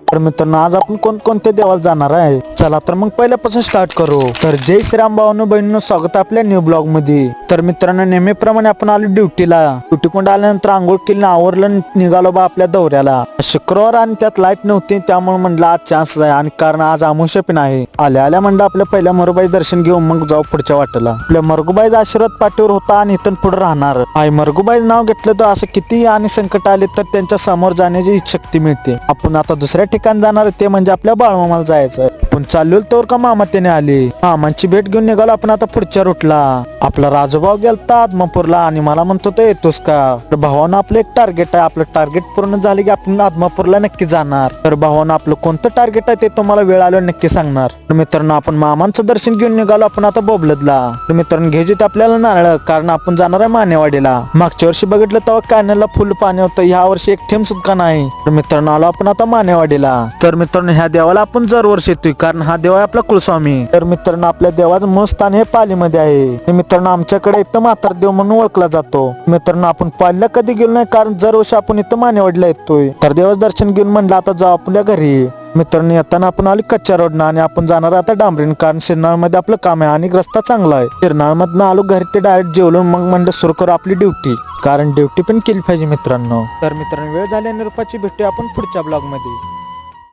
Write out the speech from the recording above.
तर मित्रांनो आज आपण कोणकोणत्या देवाला जाणार आहे, चला तर मग पहिल्यापासून स्टार्ट करू। तर जय श्रीराम भावांनो बहिणींनो, स्वागत आपल्या न्यू ब्लॉग मध्ये। तर मित्रांनो नेहमीप्रमाणे आपण आलो ड्युटीला। ड्युटी कोण आल्यानंतर आंघोळ केली, आवरलं, निघालो बा आपल्या दौऱ्याला। शुक्रवार आणि त्यात लाईट नव्हती, त्यामुळे म्हणलं आज चान्स आहे आणि कारण आज अमावस्या पण आहे। आल्या आल्या म्हणलं आपल्या पहिल्या मरुबाई दर्शन घेऊन मग जाऊ पुढच्या वाटेला। आपल्या मरगुबाईचा आशीर्वाद पाठीवर होता आणि इथून पुढे राहणार। आई मरगुबाई नाव घेतलं तर असं किती आणि संकट आले तर त्यांच्या समोर जाण्याची शक्ती मिळते। आपण आता दुसऱ्या ठिकाणी जाणार ते म्हणजे आपल्या बाळमामाला जायचं। पण चाललो तर का मामा त्याने आले, मामांची भेट घेऊन निघालो आपण आता पुढच्या रूटला। आपला राजूभाऊ गेलता आदमापूरला आणि मला म्हणतो तो येतोस का। तर भावानं आपलं एक टार्गेट आहे, आपलं टार्गेट पूर्ण झाले की आपण आदमापूरला नक्की जाणार। तर भावानं आपलं कोणतं टार्गेट आहे ते तुम्हाला वेळ आल्यावर नक्की सांगणार। तर मित्रांनो आपण मामांचं दर्शन घेऊन निघालो आपण आता बोबलदला। तर मित्रांनो घ्यायचे आपल्याला नारळ, कारण आपण जाणार आहे मानेवाडीला। मागच्या वर्षी बघितलं तेव्हा कॅनलला फुल पाणी होतं, ह्या वर्षी एक थेंब सुद्धा नाही। तर मित्रांनो आलो आपण आता मानेवाडीला। तर मित्रांनो ह्या देवाला आपण दरवर्षी येतोय, कारण हा देव आहे आपला कुलस्वामी। तर मित्रांनो आपल्या देवाचं मूळ स्थान हे पालीमध्ये आहे। मित्रांनो आमच्याकडे इथं म्हातार देव म्हणून ओळखला जातो। मित्रांनो आपण पालीला कधी गेलो नाही, कारण दरवर्षी आपण इथं मानेवाडीला येतोय। तर देवाचं दर्शन घेऊन म्हणलं आता जाऊ आपल्या घरी। मित्रांनो येताना आपण आलो कच्च्या रोडनं आणि आपण जाणार आता डांबरीन, कारण शिरनाळ मध्ये आपलं काम आहे आणि रस्ता चांगला आहे। शिरनाळ मधनं आलो घरी ते डायरेक्ट जेवलो, मग म्हणलं सुरू करू आपली ड्युटी, कारण ड्युटी पण केली पाहिजे मित्रांनो। तर मित्रांनो वेळ झाल्याने रूपाची भेटूया आपण पुढच्या ब्लॉग मध्ये।